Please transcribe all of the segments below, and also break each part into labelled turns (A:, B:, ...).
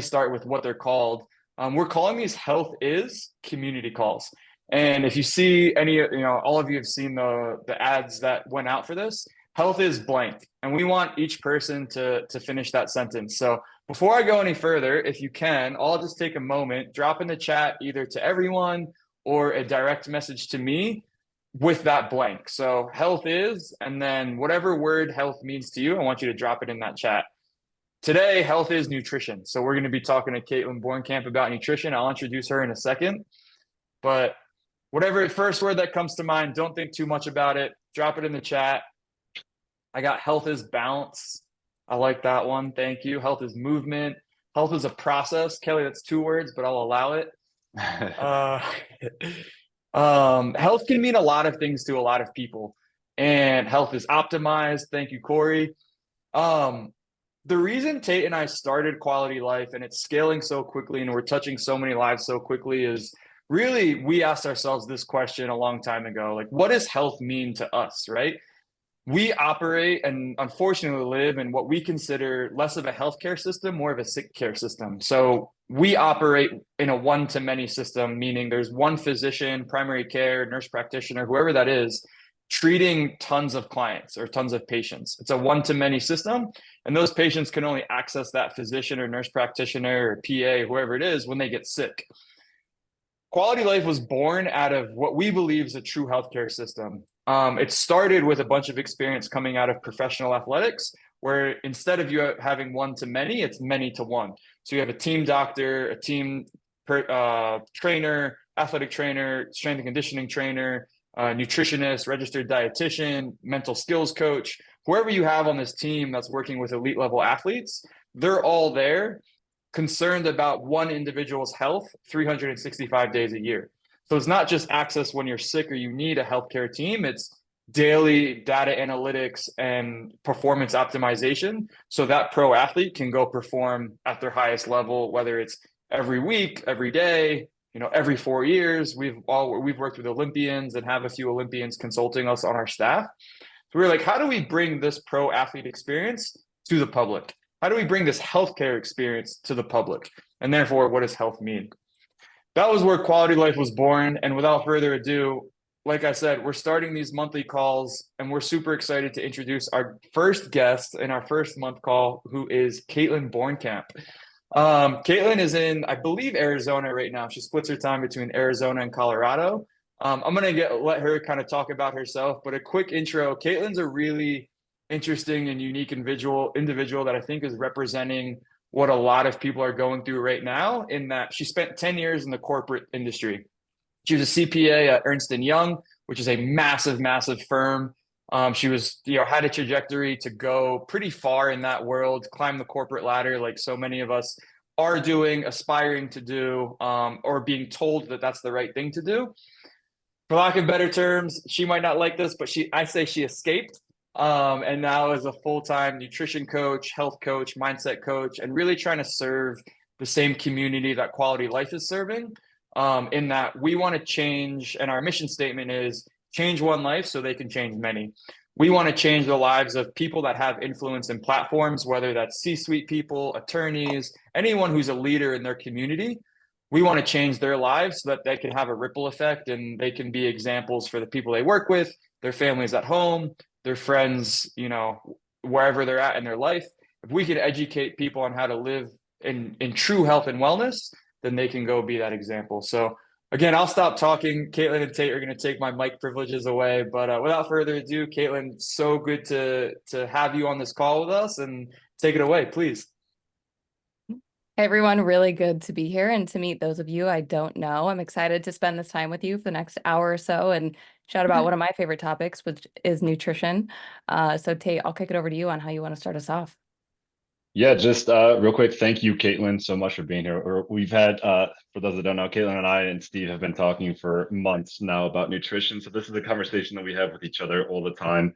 A: start with what they're called. We're calling these health is community calls. And if you see any, all of you have seen the ads that went out for this, health is blank. And we want each person to finish that sentence. So before I go any further, if you can, I'll just take a moment, drop in the chat either to everyone or a direct message to me with that blank. So health is, and then whatever word health means to you, I want you to drop it in that chat. Today, health is nutrition. So we're going to be talking to Kaitlin Borncamp about nutrition. I'll introduce her in a second. But whatever first word that comes to mind, don't think too much about it. Drop it in the chat. I got health is balance. I like that one. Thank you. Health is movement. Health is a process. Kelly, that's 2 words, but I'll allow it. Health can mean a lot of things to a lot of people. And health is optimized. Thank you, Corey. The reason Tate and I started Quality Life and it's scaling so quickly and we're touching so many lives so quickly is really we asked ourselves this question a long time ago. Like, what does health mean to us, right? We operate and unfortunately live in what we consider less of a healthcare system, more of a sick care system. So we operate in a one-to-many system, meaning there's one physician, primary care, nurse practitioner, whoever that is, treating tons of clients or tons of patients. It's a one-to-many system, and those patients can only access that physician or nurse practitioner or PA, whoever it is, when they get sick. Quality Life was born out of what we believe is a true healthcare system. It started with a bunch of experience coming out of professional athletics, where instead of you having one to many, it's many to one. So you have a team doctor, a team trainer, athletic trainer, strength and conditioning trainer, nutritionist, registered dietitian, mental skills coach, whoever you have on this team that's working with elite level athletes, they're all there concerned about one individual's health 365 days a year. So it's not just access when you're sick or you need a healthcare team, it's daily data analytics and performance optimization so that pro athlete can go perform at their highest level, whether it's every week, every day, every 4 years. We've worked with Olympians and have a few Olympians consulting us on our staff. So we're like, how do we bring this pro athlete experience to the public? How do we bring this healthcare experience to the public? And therefore, what does health mean? That was where Quality Life was born. And without further ado, like I said, we're starting these monthly calls and we're super excited to introduce our first guest in our first month call, who is Kaitlin Borncamp. Kaitlin is in, I believe, Arizona right now. She splits her time between Arizona and Colorado. I'm going to let her kind of talk about herself, but a quick intro. Caitlin's a really interesting and unique individual that I think is representing what a lot of people are going through right now, in that she spent 10 years in the corporate industry. She was a CPA at Ernst & Young, which is a massive, massive firm. She was, had a trajectory to go pretty far in that world, climb the corporate ladder like so many of us are doing, aspiring to do, or being told that that's the right thing to do. For lack of better terms, she might not like this, but I say she escaped. And now is a full-time nutrition coach, health coach, mindset coach, and really trying to serve the same community that Quality Life is serving, in that we want to change, and our mission statement is change one life so they can change many. We want to change the lives of people that have influence in platforms, whether that's C-suite people, attorneys, anyone who's a leader in their community. We want to change their lives so that they can have a ripple effect and they can be examples for the people they work with, their families at home, their friends, wherever they're at in their life. If we can educate people on how to live in true health and wellness, then they can go be that example. So again, I'll stop talking. Kaitlin and Tate are going to take my mic privileges away. But without further ado, Kaitlin, so good to have you on this call with us, and take it away, please.
B: Hey everyone, really good to be here and to meet those of you I don't know. I'm excited to spend this time with you for the next hour or so and chat about one of my favorite topics, which is nutrition. So Tate, I'll kick it over to you on how you want to start us off.
C: Yeah, just real quick, thank you, Kaitlin, so much for being here. We've had, for those that don't know, Kaitlin and I and Steve have been talking for months now about nutrition. So this is a conversation that we have with each other all the time,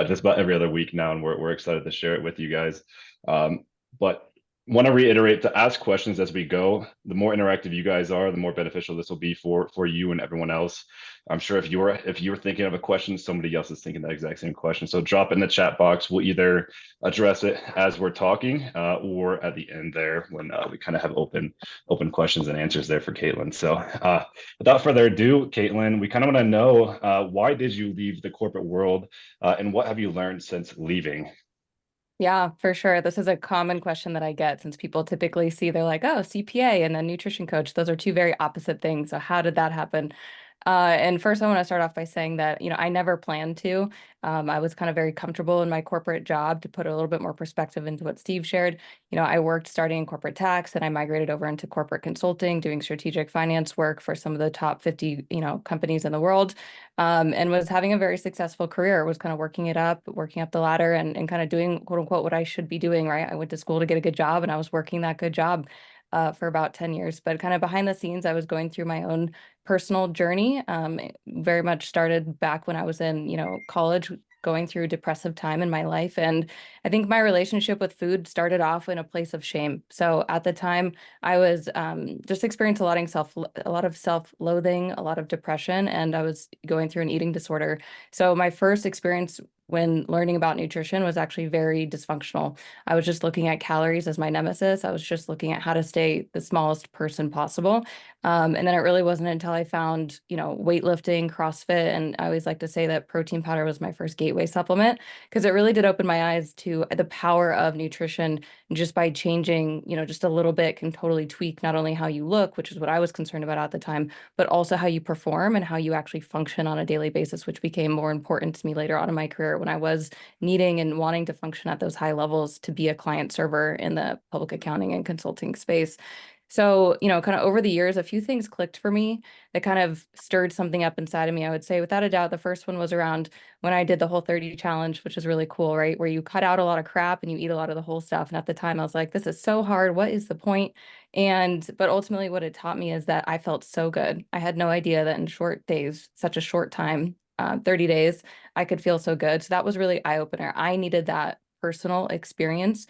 C: just about every other week now, and we're excited to share it with you guys. But want to reiterate to ask questions as we go. The more interactive you guys are, the more beneficial this will be for you and everyone else. I'm sure if you're thinking of a question, somebody else is thinking that exact same question. So drop it in the chat box. We'll either address it as we're talking or at the end there when we kind of have open questions and answers there for Kaitlin. So without further ado, Kaitlin, we kind of want to know why did you leave the corporate world and what have you learned since leaving?
B: Yeah, for sure. This is a common question that I get since people typically see they're like, oh, CPA and then nutrition coach. Those are two very opposite things. So how did that happen? And first, I want to start off by saying that, I never planned to. I was kind of very comfortable in my corporate job. To put a little bit more perspective into what Steve shared, I worked starting in corporate tax and I migrated over into corporate consulting, doing strategic finance work for some of the top 50, companies in the world, and was having a very successful career, was kind of working up the ladder and kind of doing quote unquote what I should be doing, right? I went to school to get a good job and I was working that good job for about 10 years. But kind of behind the scenes, I was going through my own personal journey. It very much started back when I was in, college, going through a depressive time in my life. And I think my relationship with food started off in a place of shame. So at the time, I was just experiencing a lot of self-loathing, a lot of depression, and I was going through an eating disorder. So my first experience when learning about nutrition was actually very dysfunctional. I was just looking at calories as my nemesis. I was just looking at how to stay the smallest person possible. And then it really wasn't until I found, weightlifting, CrossFit, and I always like to say that protein powder was my first gateway supplement because it really did open my eyes to the power of nutrition. Just by changing, just a little bit can totally tweak not only how you look, which is what I was concerned about at the time, but also how you perform and how you actually function on a daily basis, which became more important to me later on in my career when I was needing and wanting to function at those high levels to be a client server in the public accounting and consulting space. So, kind of over the years, a few things clicked for me that kind of stirred something up inside of me. I would say, without a doubt, the first one was around when I did the Whole30 challenge, which is really cool, right? Where you cut out a lot of crap and you eat a lot of the whole stuff. And at the time, I was like, this is so hard. What is the point? But ultimately, what it taught me is that I felt so good. I had no idea that in short days, such a short time, 30 days, I could feel so good. So that was really eye opener. I needed that personal experience.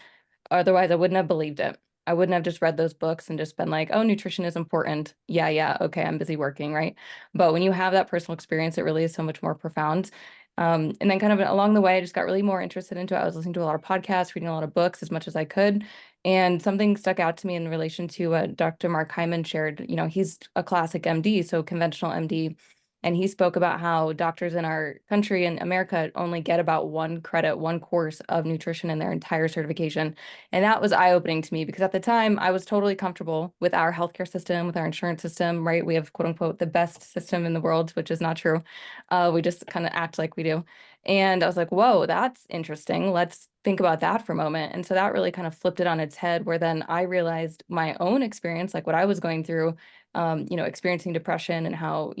B: Otherwise, I wouldn't have believed it. I wouldn't have just read those books and just been like, oh, nutrition is important. Yeah, yeah, okay, I'm busy working, right? But when you have that personal experience, it really is so much more profound. And then kind of along the way, I just got really more interested into it. I was listening to a lot of podcasts, reading a lot of books as much as I could. And something stuck out to me in relation to what Dr. Mark Hyman shared. He's a classic MD, so conventional MD. And he spoke about how doctors in our country in America only get about one credit, one course of nutrition in their entire certification. And that was eye-opening to me because at the time I was totally comfortable with our healthcare system, with our insurance system, right? We have quote unquote the best system in the world, which is not true. We just kind of act like we do. And I was like, whoa, that's interesting. Let's think about that for a moment. And so that really kind of flipped it on its head, where then I realized my own experience, like what I was going through, experiencing depression, and how,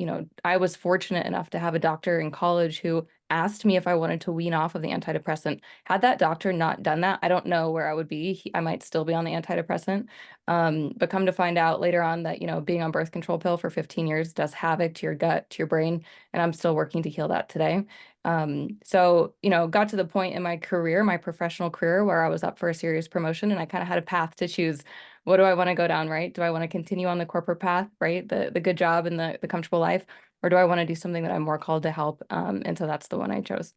B: I was fortunate enough to have a doctor in college who asked me if I wanted to wean off of the antidepressant. Had that doctor not done that, I don't know where I would be. I might still be on the antidepressant. But come to find out later on that, being on birth control pill for 15 years does havoc to your gut, to your brain, and I'm still working to heal that today. So, got to the point in my career, my professional career, where I was up for a serious promotion and I kind of had a path to choose. What do I want to go down, right? Do I want to continue on the corporate path, right? The good job and the comfortable life, or do I want to do something that I'm more called to help? And so that's the one I chose.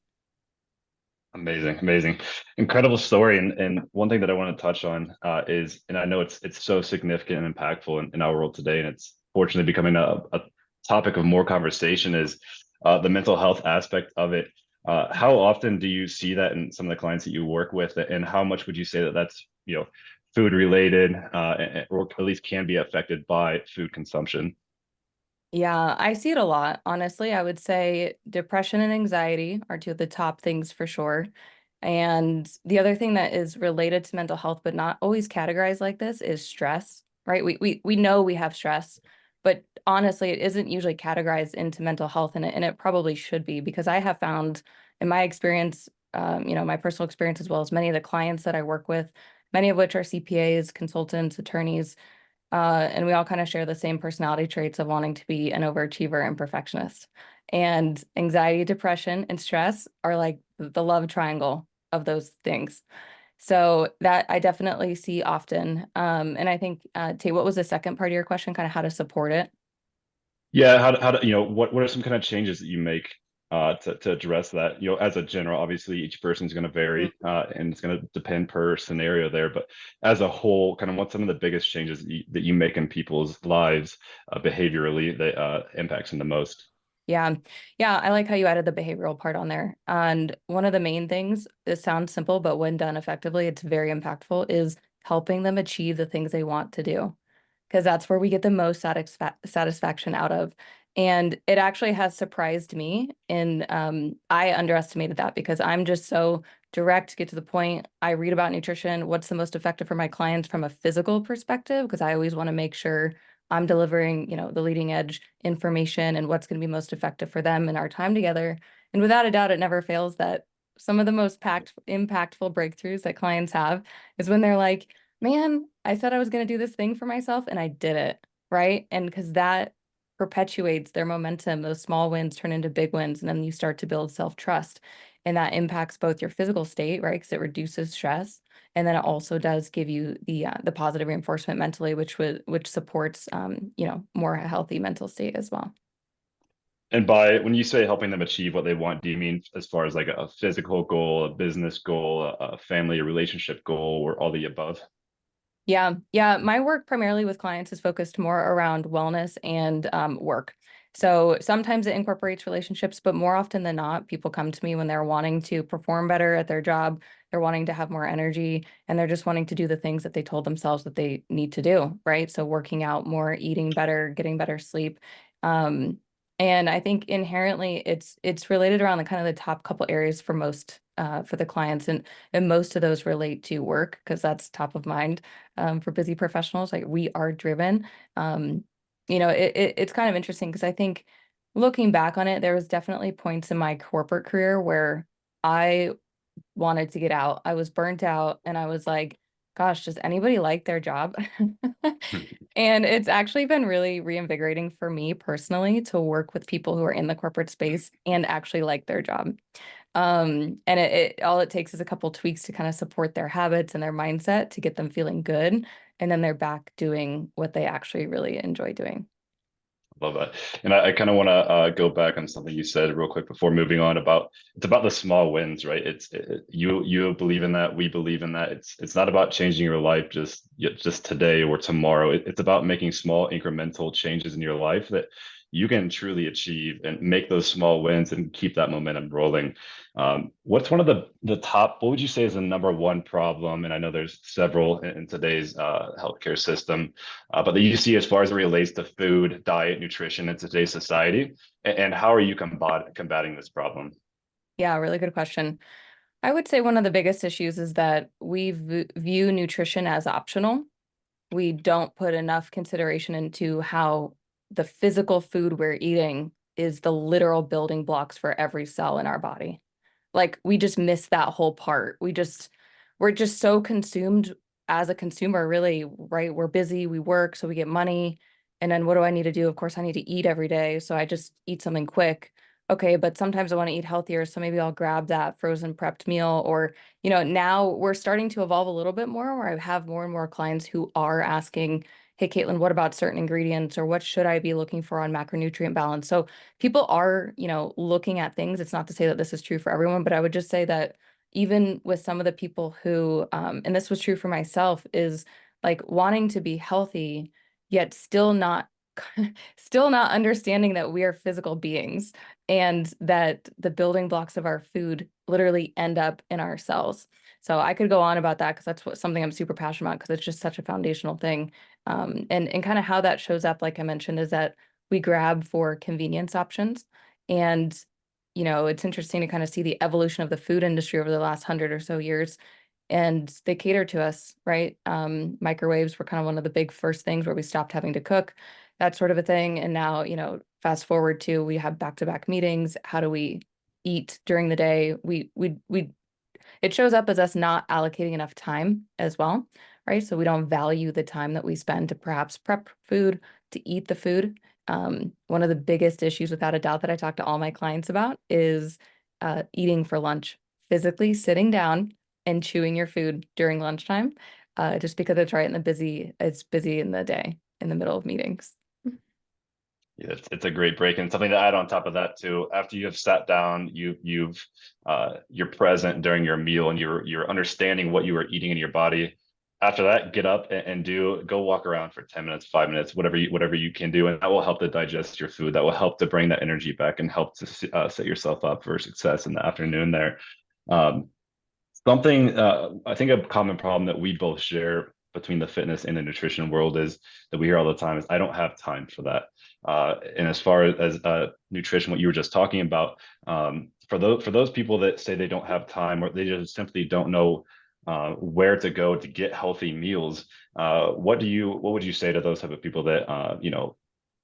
C: Amazing, amazing, incredible story. And one thing that I want to touch on is, and I know it's so significant and impactful in our world today, and it's fortunately becoming a topic of more conversation, is the mental health aspect of it. How often do you see that in some of the clients that you work with, and how much would you say that that's food related, or at least can be affected by food consumption?
B: Yeah, I see it a lot. Honestly, I would say depression and anxiety are two of the top things for sure. And the other thing that is related to mental health, but not always categorized like this, is stress, right? We know we have stress, but honestly, it isn't usually categorized into mental health, and it probably should be, because I have found in my experience, my personal experience, as well as many of the clients that I work with, many of which are CPAs, consultants, attorneys, and we all kind of share the same personality traits of wanting to be an overachiever and perfectionist. And anxiety, depression, and stress are like the love triangle of those things. So that I definitely see often. And I think, Tate, what was the second part of your question? Kind of how to support it?
C: Yeah, how do you know what are some kind of changes that you make to address that? You know, as a general, obviously each person's going to vary and it's going to depend per scenario there. But as a whole, kind of what's some of the biggest changes that you make in people's lives behaviorally that impacts them the most?
B: Yeah. Yeah. I like how you added the behavioral part on there. And one of the main things, it sounds simple, but when done effectively, it's very impactful, is helping them achieve the things they want to do. Because that's where we get the most satisfaction out of. And it actually has surprised me. And I underestimated that because I'm just so direct, get to the point. I read about nutrition, what's the most effective for my clients from a physical perspective, because I always want to make sure I'm delivering, the leading edge information and what's going to be most effective for them in our time together. And without a doubt, it never fails that some of the most impactful breakthroughs that clients have is when they're like, man, I said I was going to do this thing for myself and I did it. Right. And because that perpetuates their momentum, those small wins turn into big wins. And then you start to build self-trust. And that impacts both your physical state, right? Because it reduces stress. And then it also does give you the positive reinforcement mentally, which supports more healthy mental state as well.
C: And by when you say helping them achieve what they want, do you mean as far as like a physical goal, a business goal, a family, a relationship goal, or all the above?
B: Yeah. Yeah. My work primarily with clients is focused more around wellness and work. So sometimes it incorporates relationships, but more often than not, people come to me when they're wanting to perform better at their job. They're wanting to have more energy and they're just wanting to do the things that they told themselves that they need to do, right? So working out more, eating better, getting better sleep. Um, and I think inherently it's related around the kind of the top couple areas for most for the clients. And most of those relate to work because that's top of mind for busy professionals. Like we are driven. Um, it's kind of interesting because I think looking back on it, there was definitely points in my corporate career where I wanted to get out. I was burnt out and I was like, gosh, does anybody like their job? And it's actually been really reinvigorating for me personally to work with people who are in the corporate space and actually like their job. And it all it takes is a couple tweaks to kind of support their habits and their mindset to get them feeling good. And then they're back doing what they actually really enjoy doing.
C: Love that. And I kind of want to go back on something you said real quick before moving on about it's about the small wins, right? You believe in that, we believe in that. It's not about changing your life just today or tomorrow. It's about making small incremental changes in your life that you can truly achieve and make those small wins and keep that momentum rolling. What's one of the top, what would you say is the number one problem? And I know there's several in today's healthcare system, but that you see as far as it relates to food, diet, nutrition in today's society, and how are you combating this problem?
B: Yeah, really good question. I would say one of the biggest issues is that we view nutrition as optional. We don't put enough consideration into how the physical food we're eating is the literal building blocks for every cell in our body. Like we just miss that whole part. We're just so consumed as a consumer, really, right? We're busy, we work, so we get money. And then what do I need to do? Of course, I need to eat every day. So I just eat something quick. Okay, but sometimes I want to eat healthier. So maybe I'll grab that frozen prepped meal. Or, now we're starting to evolve a little bit more where I have more and more clients who are asking, hey, Kaitlin, what about certain ingredients? Or what should I be looking for on macronutrient balance? So people are, looking at things. It's not to say that this is true for everyone, but I would just say that even with some of the people who, and this was true for myself, is like wanting to be healthy, yet still not understanding that we are physical beings and that the building blocks of our food literally end up in our cells. So I could go on about that because something I'm super passionate about because it's just such a foundational thing. And kind of how that shows up, like I mentioned, is that we grab for convenience options. And, it's interesting to kind of see the evolution of the food industry over the last 100 or so years. And they cater to us, right? Microwaves were kind of one of the big first things where we stopped having to cook, that sort of a thing. And now, fast forward to we have back-to-back meetings. How do we eat during the day? We it shows up as us not allocating enough time as well, right? So we don't value the time that we spend to perhaps prep food, to eat the food. One of the biggest issues, without a doubt, that I talk to all my clients about is eating for lunch, physically sitting down and chewing your food during lunchtime, just because it's right in it's busy in the day, in the middle of meetings.
C: Yeah, it's a great break, and something to add on top of that too. After you have sat down, you're present during your meal, and you're understanding what you are eating in your body. After that, get up and go walk around for 10 minutes, 5 minutes, whatever you can do, and that will help to digest your food. That will help to bring that energy back and help to set yourself up for success in the afternoon there. Um, Something I think a common problem that we both share between the fitness and the nutrition world is that we hear all the time is I don't have time for that. And as far as nutrition, what you were just talking about, for those people that say they don't have time or they just simply don't know where to go to get healthy meals, what would you say to those type of people that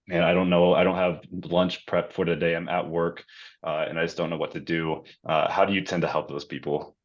C: man, I don't know. I don't have lunch prep for today. I'm at work, and I just don't know what to do. How do you tend to help those people?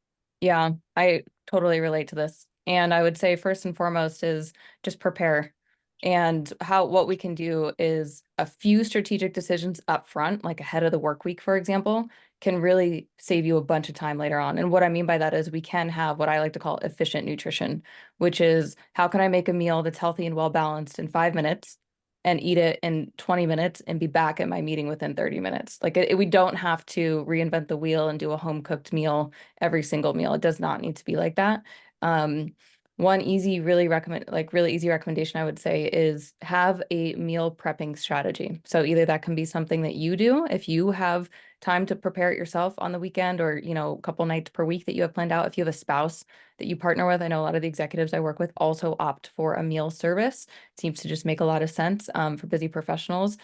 B: Yeah, I totally relate to this. And I would say first and foremost is just prepare. And what we can do is a few strategic decisions up front, like ahead of the work week, for example, can really save you a bunch of time later on. And what I mean by that is we can have what I like to call efficient nutrition, which is how can I make a meal that's healthy and well balanced in 5 minutes and eat it in 20 minutes and be back at my meeting within 30 minutes. Like we don't have to reinvent the wheel and do a home cooked meal every single meal. It does not need to be like that. Um, One easy, really easy recommendation I would say is have a meal prepping strategy. So either that can be something that you do if you have time to prepare it yourself on the weekend or, a couple nights per week that you have planned out. If you have a spouse that you partner with, I know a lot of the executives I work with also opt for a meal service. It seems to just make a lot of sense for busy professionals,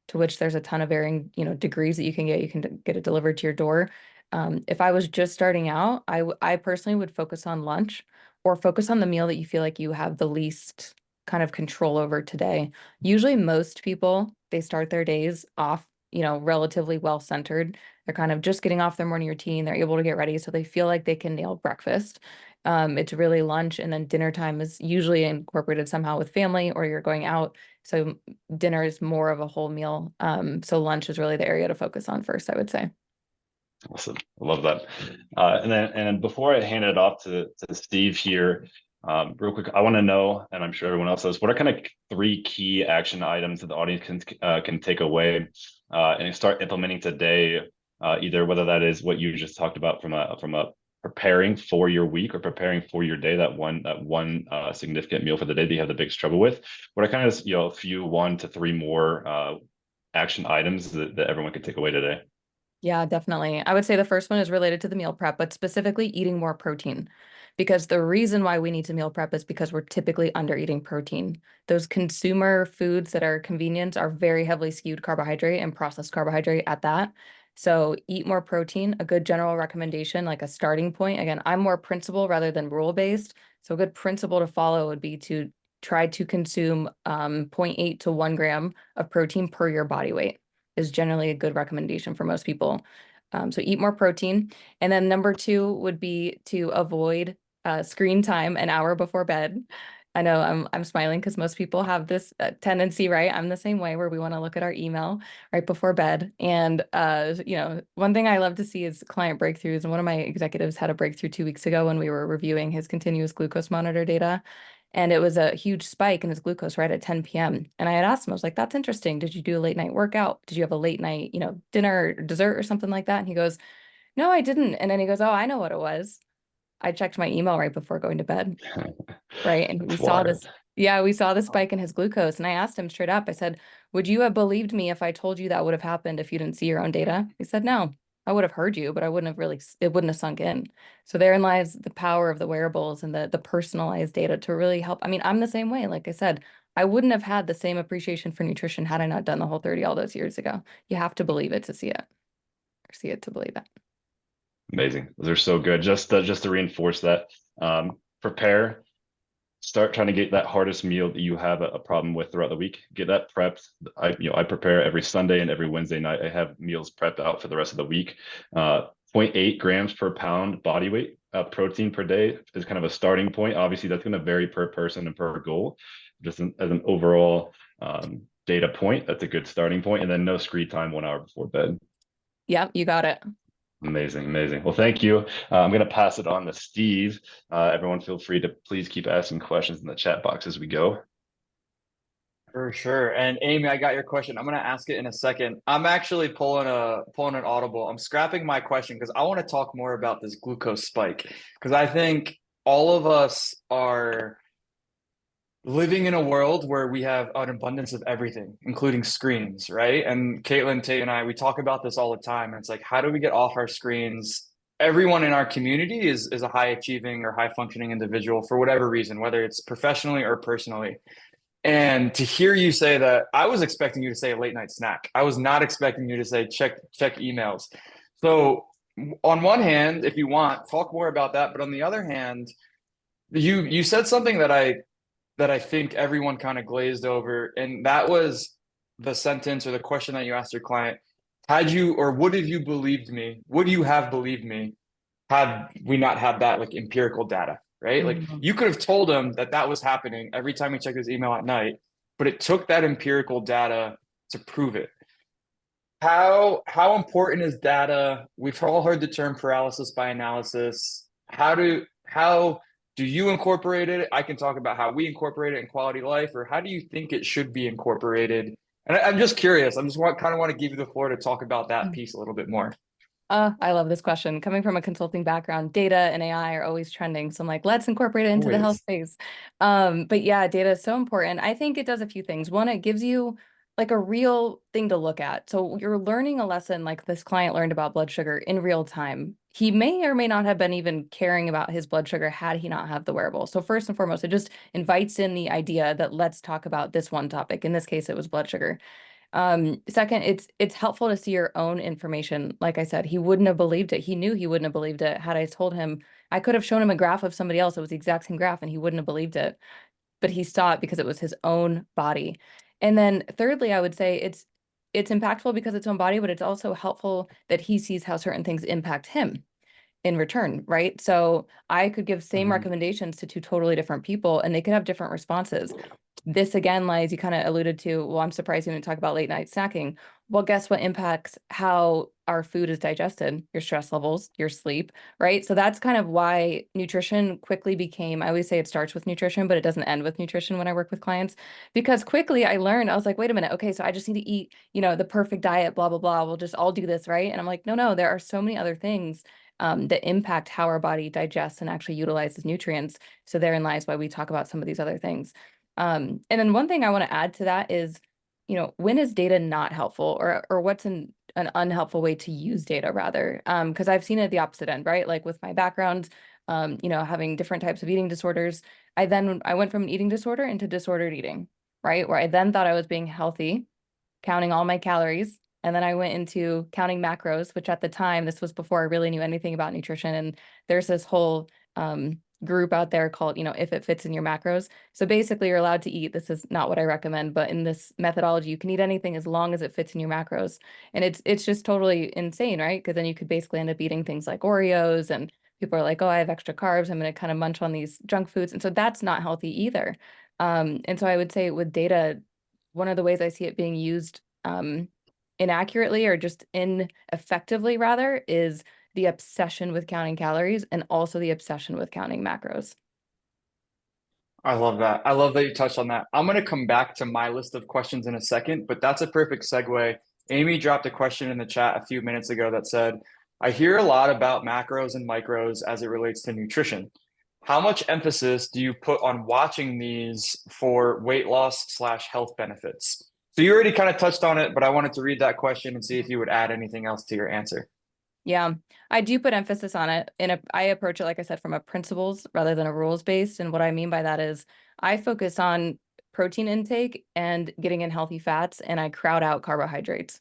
B: to which there's a ton of varying, degrees that you can get. You can get it delivered to your door. If I was just starting out, I personally would focus on lunch or focus on the meal that you feel like you have the least kind of control over today. Usually most people, they start their days off, relatively well centered. They're kind of just getting off their morning routine. They're able to get ready, so they feel like they can nail breakfast. It's really lunch, and then dinner time is usually incorporated somehow with family or you're going out. So dinner is more of a whole meal. So lunch is really the area to focus on first, I would say.
C: Awesome. I love that. And before I hand it off to Steve here, real quick, I want to know, and I'm sure everyone else does, what are kind of three key action items that the audience can take away and start implementing today, either whether that is what you just talked about from a preparing for your week or preparing for your day, that one significant meal for the day that you have the biggest trouble with. What are kind of a few 1 to 3 more action items that everyone can take away today?
B: Yeah, definitely. I would say the first one is related to the meal prep, but specifically eating more protein. Because the reason why we need to meal prep is because we're typically under eating protein. Those consumer foods that are convenient are very heavily skewed carbohydrate and processed carbohydrate at that. So eat more protein, a good general recommendation, like a starting point. Again, I'm more principle rather than rule based. So a good principle to follow would be to try to consume 0.8 to 1 gram of protein per your body weight is generally a good recommendation for most people. So eat more protein. And then number 2 would be to avoid screen time an hour before bed. I know I'm smiling because most people have this tendency, right? I'm the same way where we want to look at our email right before bed. And one thing I love to see is client breakthroughs. And one of my executives had a breakthrough 2 weeks ago when we were reviewing his continuous glucose monitor data. And it was a huge spike in his glucose right at 10 p.m. And I had asked him, I was like, that's interesting. Did you do a late night workout? Did you have a late night, dinner or dessert or something like that? And he goes, no, I didn't. And then he goes, oh, I know what it was. I checked my email right before going to bed. Right. And we
C: That's
B: saw
C: wild.
B: this. Yeah, we saw the spike in his glucose. And I asked him straight up, I said, would you have believed me if I told you that would have happened if you didn't see your own data? He said, no, I would have heard you, but I wouldn't have it wouldn't have sunk in. So therein lies the power of the wearables and the personalized data to really help. I mean, I'm the same way. Like I said, I wouldn't have had the same appreciation for nutrition had I not done the Whole30 all those years ago. You have to believe it to see it, or see it to believe it.
C: Amazing. Those are so good. Just to reinforce that, prepare, start trying to get that hardest meal that you have a problem with throughout the week. Get that prepped. I prepare every Sunday and every Wednesday night. I have meals prepped out for the rest of the week. 0.8 grams per pound body weight protein per day is kind of a starting point. Obviously, that's going to vary per person and per goal. Just as an overall data point, that's a good starting point. And then no screen time 1 hour before bed.
B: Yep, you got it.
C: Amazing, amazing. Well, thank you. I'm going to pass it on to Steve. Everyone feel free to please keep asking questions in the chat box as we go.
A: For sure. And Amy, I got your question. I'm gonna ask it in a second. I'm actually pulling an audible. I'm scrapping my question because I want to talk more about this glucose spike. Because I think all of us are living in a world where we have an abundance of everything, including screens, right? And Kaitlin, Tate, and I, we talk about this all the time. And it's like, how do we get off our screens? Everyone in our community is a high achieving or high functioning individual for whatever reason, whether it's professionally or personally. And to hear you say that, I was expecting you to say a late night snack. I was not expecting you to say check emails. So on one hand, if you want, talk more about that. But on the other hand, you said something that I think everyone kind of glazed over, and that was the sentence or the question that you asked your client. Had you or would have you believed me? Would you have believed me had we not had that like empirical data, right? Like
B: Mhm.
A: you could have told him that that was happening every time he checked his email at night, but it took that empirical data to prove it. How important is data? We've all heard the term paralysis by analysis. How do you incorporate it? I can talk about how we incorporate it in quality life, or how do you think it should be incorporated? And I'm just curious. I'm just kind of want to give you the floor to talk about that piece a little bit more.
B: I love this question. Coming from a consulting background, data and AI are always trending. So I'm like, let's incorporate it into the health
A: Always.
B: space. But yeah, data is so important. I think it does a few things. One, it gives you like a real thing to look at. So you're learning a lesson like this client learned about blood sugar in real time. He may or may not have been even caring about his blood sugar had he not have the wearable. So first and foremost, it just invites in the idea that let's talk about this one topic. In this case, it was blood sugar. Second, it's helpful to see your own information. Like I said, he wouldn't have believed it. He knew he wouldn't have believed it had I told him. I could have shown him a graph of somebody else. It was the exact same graph, and he wouldn't have believed it. But he saw it because it was his own body. And then thirdly, I would say it's impactful because it's own body, but it's also helpful that he sees how certain things impact him in return, right? So I could give same
A: Mhm.
B: recommendations to two totally different people and they could have different responses. This again, lies, you kind of alluded to, well, I'm surprised you didn't talk about late night snacking. Well, guess what impacts how our food is digested? Your stress levels, your sleep, right? So that's kind of why nutrition quickly became, I always say it starts with nutrition, but it doesn't end with nutrition when I work with clients. Because quickly I learned, I was like, wait a minute, okay, so I just need to eat, the perfect diet, blah, blah, blah. We'll just all do this, right? And I'm like, no, there are so many other things that impact how our body digests and actually utilizes nutrients. So therein lies why we talk about some of these other things. And then one thing I want to add to that is, when is data not helpful or what's an unhelpful way to use data rather? Because I've seen it the opposite end, right? Like with my background, having different types of eating disorders, I went from an eating disorder into disordered eating, right? Where I then thought I was being healthy, counting all my calories. And then I went into counting macros, which at the time, this was before I really knew anything about nutrition. And there's this whole group out there called, if it fits in your macros. So basically, you're allowed to eat. This is not what I recommend, but in this methodology, you can eat anything as long as it fits in your macros. And it's just totally insane, right? Because then you could basically end up eating things like Oreos and people are like, oh, I have extra carbs. I'm going to kind of munch on these junk foods. And so that's not healthy either. And so I would say with data, one of the ways I see it being used inaccurately or just ineffectively rather is the obsession with counting calories and also the obsession with counting macros.
A: I love that. I love that you touched on that. I'm going to come back to my list of questions in a second, but that's a perfect segue. Amy dropped a question in the chat a few minutes ago that said, I hear a lot about macros and micros as it relates to nutrition. How much emphasis do you put on watching these for weight loss slash health benefits? So you already kind of touched on it, but I wanted to read that question and see if you would add anything else to your answer.
B: Yeah, I do put emphasis on it. I approach it, like I said, from a principles rather than a rules based. And what I mean by that is I focus on protein intake and getting in healthy fats, and I crowd out carbohydrates,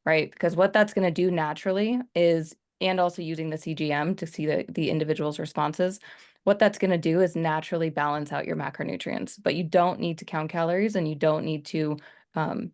B: right? Because what that's going to do naturally is, and also using the CGM to see the individual's responses, what that's going to do is naturally balance out your macronutrients. But you don't need to count calories and you don't need to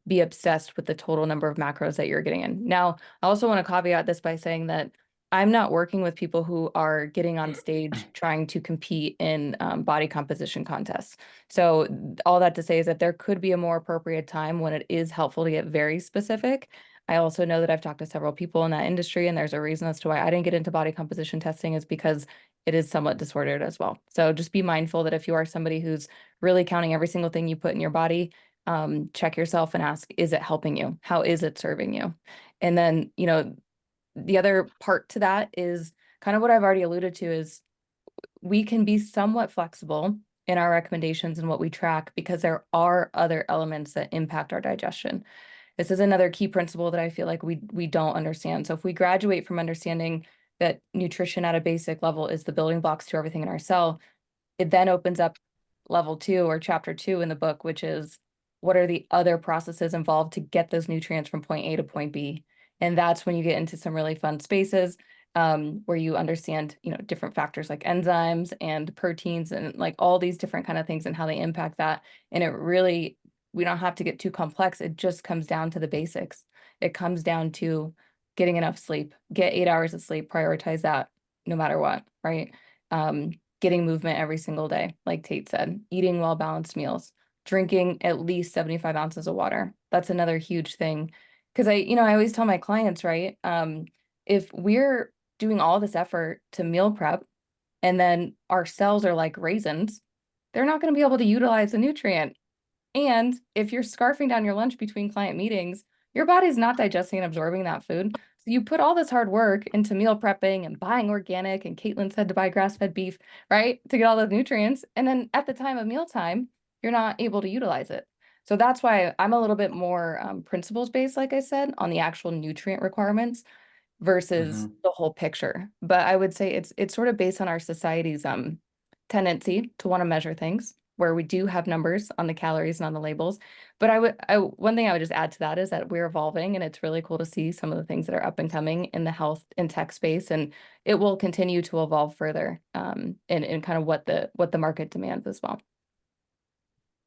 B: be obsessed with the total number of macros that you're getting in. Now, I also want to caveat this by saying that I'm not working with people who are getting on stage trying to compete in body composition contests. So all that to say is that there could be a more appropriate time when it is helpful to get very specific. I also know that I've talked to several people in that industry, and there's a reason as to why I didn't get into body composition testing, is because it is somewhat disordered as well. So just be mindful that if you are somebody who's really counting every single thing you put in your body, check yourself and ask, is it helping you? How is it serving you? And then, the other part to that is kind of what I've already alluded to, is we can be somewhat flexible in our recommendations and what we track, because there are other elements that impact our digestion. This is another key principle that I feel like we don't understand. So if we graduate from understanding that nutrition at a basic level is the building blocks to everything in our cell, it then opens up level 2 or chapter 2 in the book, which is, what are the other processes involved to get those nutrients from point A to point B? And that's when you get into some really fun spaces, where you understand, different factors like enzymes and proteins and like all these different kind of things and how they impact that. And it really, we don't have to get too complex. It just comes down to the basics. It comes down to getting enough sleep, get 8 hours of sleep, prioritize that no matter what, right? Getting movement every single day, like Tate said, eating well-balanced meals, drinking at least 75 ounces of water. That's another huge thing. Because I always tell my clients, right? If we're doing all this effort to meal prep and then our cells are like raisins, they're not going to be able to utilize the nutrient. And if you're scarfing down your lunch between client meetings, your body's not digesting and absorbing that food. So you put all this hard work into meal prepping and buying organic, and Kaitlin said to buy grass-fed beef, right? To get all those nutrients. And then at the time of mealtime, you're not able to utilize it. So that's why I'm a little bit more principles-based, like I said, on the actual nutrient requirements versus the whole picture. But I would say it's sort of based on our society's tendency to want to measure things, where we do have numbers on the calories and on the labels. But one thing I would just add to that is that we're evolving, and it's really cool to see some of the things that are up and coming in the health and tech space, and it will continue to evolve further, in kind of what the market demands as well.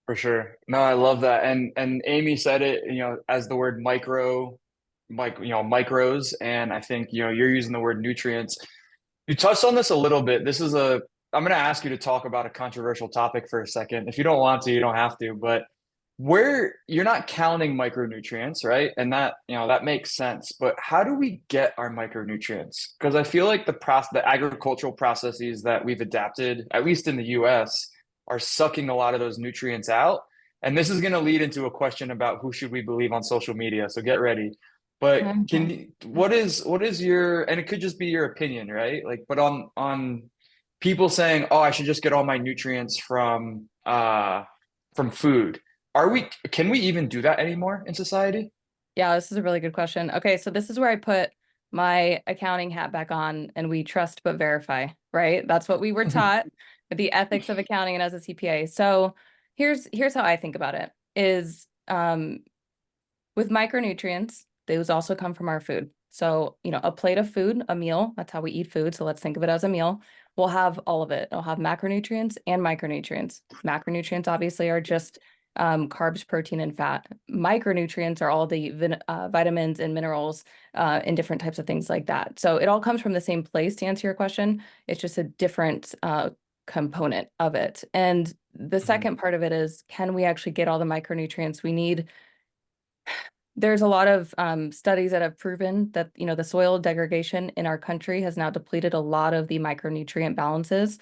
A: For sure. No, I love that. And Amy said it, as the word micros, and I think, you're using the word nutrients. You touched on this a little bit. I'm going to ask you to talk about a controversial topic for a second. If you don't want to, you don't have to, but where you're not counting micronutrients, right? And that makes sense. But how do we get our micronutrients? Because I feel like the agricultural processes that we've adapted, at least in the US, are sucking a lot of those nutrients out. And this is going to lead into a question about who should we believe on social media. So get ready. But what is your, and it could just be your opinion, right? Like, but on people saying, oh, I should just get all my nutrients from food. Can we even do that anymore in society?
B: Yeah, this is a really good question. Okay, so this is where I put my accounting hat back on, and we trust but verify, right? That's what we were taught with the ethics of accounting and as a CPA. So here's how I think about it is, with micronutrients, those also come from our food. So, a plate of food, a meal, that's how we eat food. So let's think of it as a meal. We'll have all of it. It'll have macronutrients and micronutrients. Macronutrients obviously are just carbs, protein, and fat. Micronutrients are all the vitamins and minerals and different types of things like that. So it all comes from the same place, to answer your question. It's just a different component of it. And the second part of it is, can we actually get all the micronutrients we need? There's a lot of studies that have proven that, the soil degradation in our country has now depleted a lot of the micronutrient balances.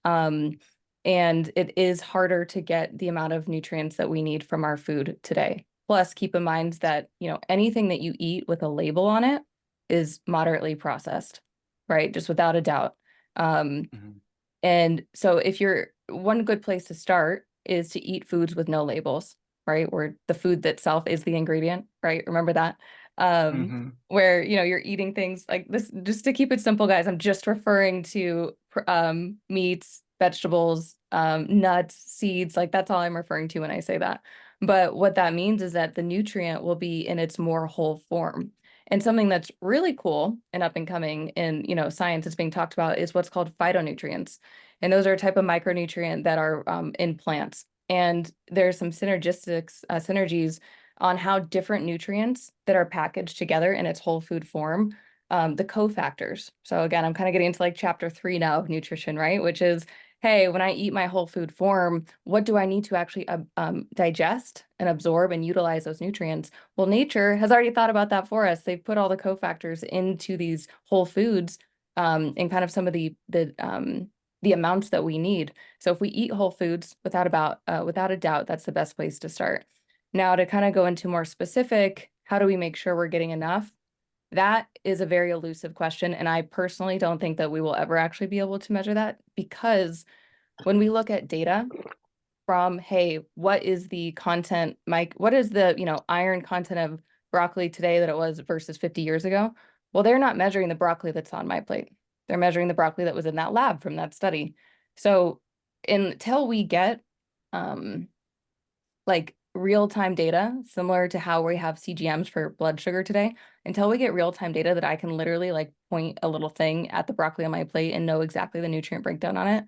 B: And it is harder to get the amount of nutrients that we need from our food today. Plus, keep in mind that, anything that you eat with a label on it is moderately processed, right? Just without a doubt. And so one good place to start is to eat foods with no labels, right? Where the food itself is the ingredient, right? Remember that? Where, you're eating things like this, just to keep it simple, guys, I'm just referring to meats, vegetables, nuts, seeds, like that's all I'm referring to when I say that. But what that means is that the nutrient will be in its more whole form. And something that's really cool and up and coming in, science that's being talked about is what's called phytonutrients. And those are a type of micronutrient that are in plants. And there's some synergies on how different nutrients that are packaged together in its whole food form, the cofactors. So again, I'm kind of getting into like chapter 3 now of nutrition, right? Which is, hey, when I eat my whole food form, what do I need to actually digest and absorb and utilize those nutrients? Well, nature has already thought about that for us. They've put all the cofactors into these whole foods and kind of some of the amounts that we need. So if we eat whole foods, without a doubt, that's the best place to start. Now, to kind of go into more specific, how do we make sure we're getting enough? That is a very elusive question, and I personally don't think that we will ever actually be able to measure that, because when we look at data from, hey, what is the content, Mike, what is the, iron content of broccoli today that it was versus 50 years ago? Well, they're not measuring the broccoli that's on my plate. They're measuring the broccoli that was in that lab from that study. So until we get like real-time data, similar to how we have CGMs for blood sugar today, until we get real-time data that I can literally like point a little thing at the broccoli on my plate and know exactly the nutrient breakdown on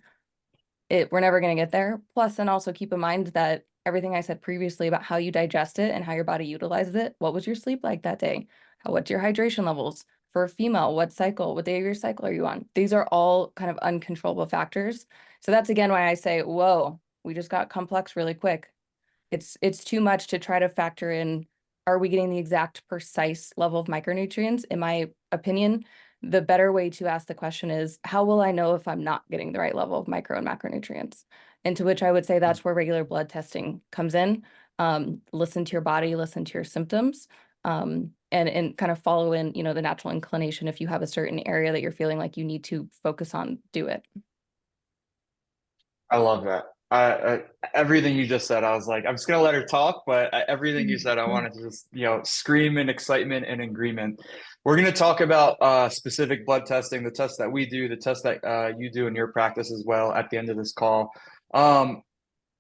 B: it, we're never going to get there. Plus, and also keep in mind that everything I said previously about how you digest it and how your body utilizes it, what was your sleep like that day? What's your hydration levels? For a female, what day of your cycle are you on? These are all kind of uncontrollable factors. So that's again why I say, whoa, we just got complex really quick. It's too much to try to factor in, are we getting the exact precise level of micronutrients? In my opinion, the better way to ask the question is, how will I know if I'm not getting the right level of micro and macronutrients? And to which I would say that's where regular blood testing comes in. Listen to your body, listen to your symptoms, and kind of follow in, the natural inclination. If you have a certain area that you're feeling like you need to focus on, do it.
A: I love that. Everything you just said, I was like, I'm just gonna let her talk, but everything you said, I wanted to just, scream in excitement and agreement. We're gonna talk about specific blood testing, the tests that we do, the tests that you do in your practice as well at the end of this call. I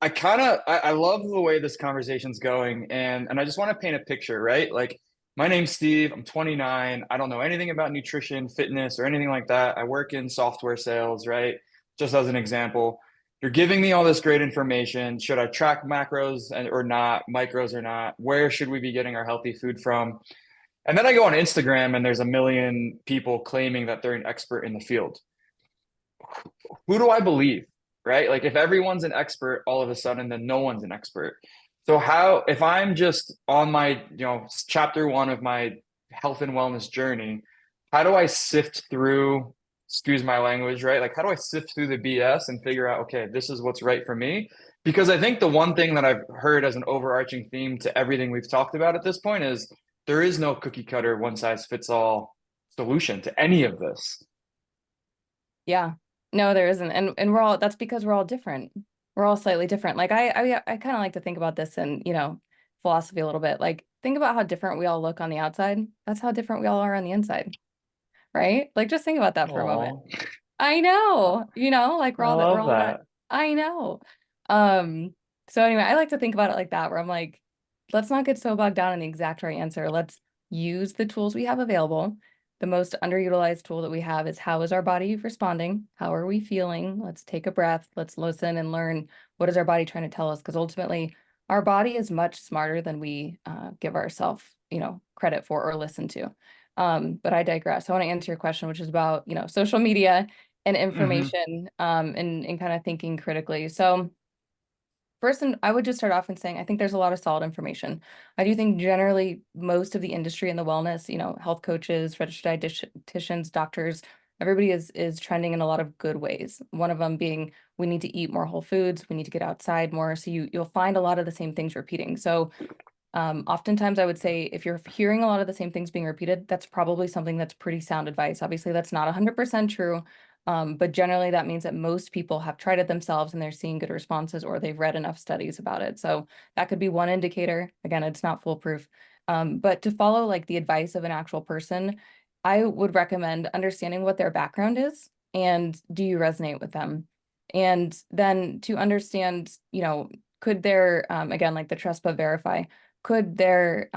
A: love the way this conversation's going, and I just want to paint a picture, right? Like, my name's Steve, I'm 29, I don't know anything about nutrition, fitness, or anything like that. I work in software sales, right? Just as an example. You're giving me all this great information. Should I track macros or not, micros or not? Where should we be getting our healthy food from? And then I go on Instagram and there's a million people claiming that they're an expert in the field. Who do I believe? Right? Like, if everyone's an expert all of a sudden, then no one's an expert. So if I'm just on my, chapter one of my health and wellness journey, how do I sift through, excuse my language, right? Like, how do I sift through the BS and figure out, okay, this is what's right for me? Because I think the one thing that I've heard as an overarching theme to everything we've talked about at this point is there is no cookie cutter, one size fits all solution to any of this.
B: Yeah, no, there isn't. And that's because we're all different. We're all slightly different. Like I kind of like to think about this in, philosophy a little bit. Like, think about how different we all look on the outside. That's how different we all are on the inside, right? Like, just think about that for a moment.
A: Aw,
B: I know, like
A: I love
B: we're all that.
A: that.
B: I know. Um, so anyway, I like to think about it like that, where I'm like, let's not get so bogged down in the exact right answer. Let's use the tools we have available. The most underutilized tool that we have is, how is our body responding? How are we feeling? Let's take a breath. Let's listen and learn, what is our body trying to tell us? Because ultimately, our body is much smarter than we give ourselves, credit for or listen to. But I digress. I want to answer your question, which is about, social media and
A: Hmm.
B: information, and kind of thinking critically. So first, and I would just start off in saying, I think there's a lot of solid information. I do think generally most of the industry in the wellness, health coaches, registered dietitians, doctors, everybody is trending in a lot of good ways. One of them being, we need to eat more whole foods, we need to get outside more. So you'll find a lot of the same things repeating. So oftentimes I would say, if you're hearing a lot of the same things being repeated, that's probably something that's pretty sound advice. Obviously, that's not 100% true. But generally that means that most people have tried it themselves and they're seeing good responses, or they've read enough studies about it. So that could be one indicator. Again, it's not foolproof. But to follow like the advice of an actual person, I would recommend understanding what their background is and do you resonate with them? And then to understand, could their, again, like the trust but verify, could their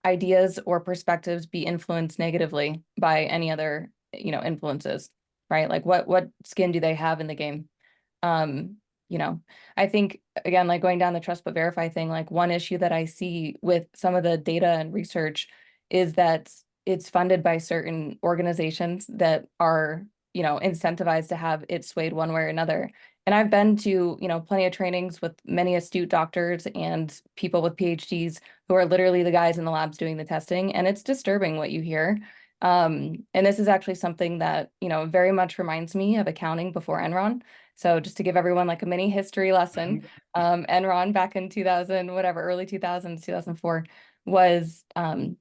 B: ideas or perspectives be influenced negatively by any other, influences, right? Like, what skin do they have in the game? Um, I think, again, like going down the trust but verify thing, like one issue that I see with some of the data and research is that it's funded by certain organizations that are, incentivized to have it swayed one way or another. And I've been to, plenty of trainings with many astute doctors and people with PhDs who are literally the guys in the labs doing the testing. And it's disturbing what you hear. And this is actually something that, very much reminds me of accounting before Enron. So just to give everyone like a mini history lesson, Enron back in 2000, whatever, early 2000s, 2004 was, had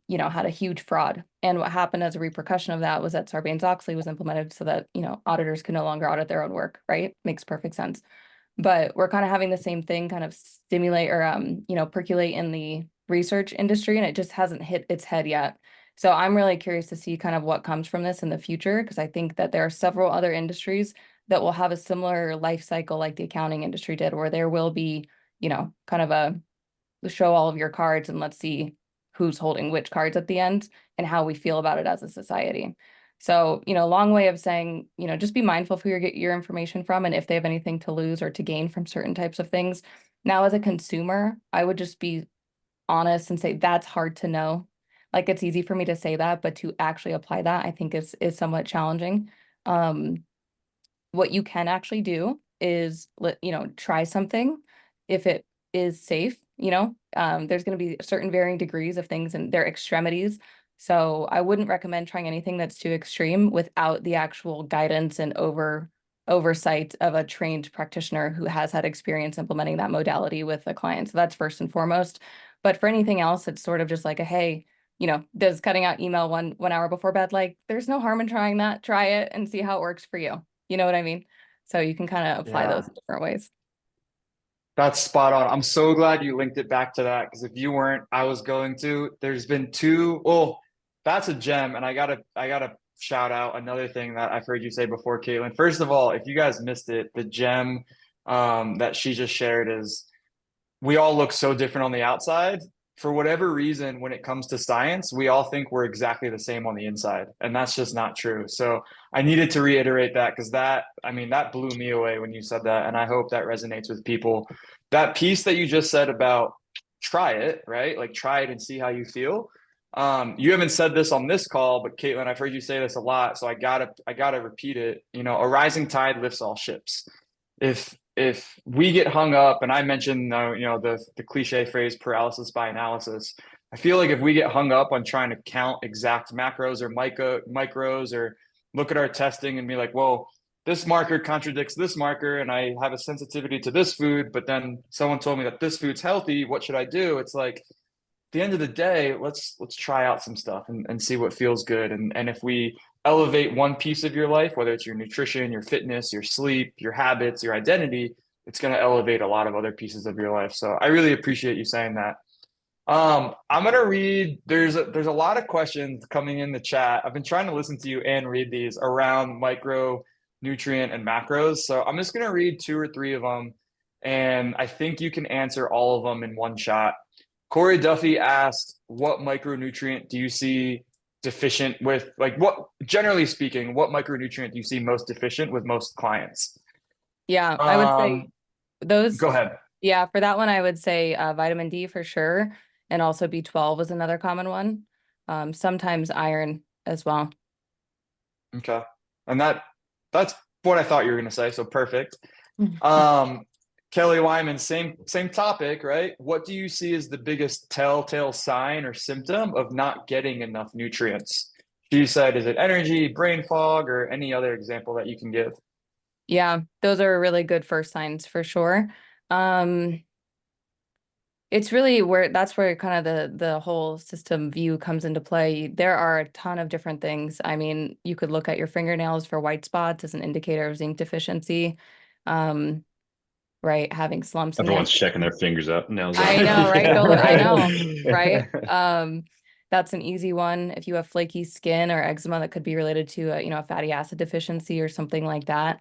B: a huge fraud. And what happened as a repercussion of that was that Sarbanes-Oxley was implemented so that, auditors could no longer audit their own work, right? Makes perfect sense. But we're kind of having the same thing kind of stimulate or, percolate in the research industry, and it just hasn't hit its head yet. So I'm really curious to see kind of what comes from this in the future, because I think that there are several other industries that will have a similar life cycle like the accounting industry did, where there will be, kind of a show all of your cards and let's see who's holding which cards at the end and how we feel about it as a society. So, long way of saying, just be mindful of who you get your information from and if they have anything to lose or to gain from certain types of things. Now, as a consumer, I would just be honest and say that's hard to know. Like it's easy for me to say that, but to actually apply that, I think is somewhat challenging. What you can actually do is try something if it is safe. There's going to be certain varying degrees of things and their extremities. So I wouldn't recommend trying anything that's too extreme without the actual guidance and oversight of a trained practitioner who has had experience implementing that modality with a client. So that's first and foremost. But for anything else, it's sort of just like a, hey, does cutting out email one hour before bed, like there's no harm in trying that. Try it and see how it works for you. You know what I mean? So you can kind of apply those
A: Yeah.
B: in different ways.
A: That's spot on. I'm so glad you linked it back to that because if you weren't, I was going to. There's been two. Well, that's a gem, and I gotta shout out another thing that I've heard you say before, Kaitlin. First of all, if you guys missed it, the gem that she just shared is we all look so different on the outside. For whatever reason, when it comes to science, we all think we're exactly the same on the inside, and that's just not true. So I needed to reiterate that because that blew me away when you said that, and I hope that resonates with people. That piece that you just said about try it, right? Like try it and see how you feel. You haven't said this on this call, but Kaitlin, I've heard you say this a lot, so I gotta repeat it. A rising tide lifts all ships. If we get hung up, and I mentioned the cliche phrase paralysis by analysis, I feel like if we get hung up on trying to count exact macros or micros or look at our testing and be like, well, this marker contradicts this marker, and I have a sensitivity to this food, but then someone told me that this food's healthy. What should I do? It's like the end of the day, let's try out some stuff and see what feels good. And if we elevate one piece of your life, whether it's your nutrition, your fitness, your sleep, your habits, your identity, it's going to elevate a lot of other pieces of your life. So I really appreciate you saying that. I'm gonna read. There's a lot of questions coming in the chat. I've been trying to listen to you and read these around micronutrient and macros. So I'm just gonna read two or three of them, and I think you can answer all of them in one shot. Corey Duffy asked, "What micronutrient do you see deficient with? Like, what generally speaking, what micronutrient do you see most deficient with most clients?"
B: Yeah, I would say those,
A: Go ahead.
B: yeah, for that one, I would say vitamin D for sure. And also B12 is another common one. Sometimes iron as well.
A: Okay, and that's what I thought you were gonna say. So perfect. Um, Kelly Wyman, same topic, right? What do you see as the biggest telltale sign or symptom of not getting enough nutrients? She said, is it energy, brain fog, or any other example that you can give?
B: Yeah, those are really good first signs for sure. It's really that's where kind of the whole system view comes into play. There are a ton of different things. I mean, you could look at your fingernails for white spots as an indicator of zinc deficiency. Right, having slumps in
C: Everyone's
B: nails.
C: checking their fingers out, nails out.
B: I know, right?
A: Yeah,
B: Go look. I
A: right.
B: know, right? That's an easy one. If you have flaky skin or eczema, that could be related to a fatty acid deficiency or something like that.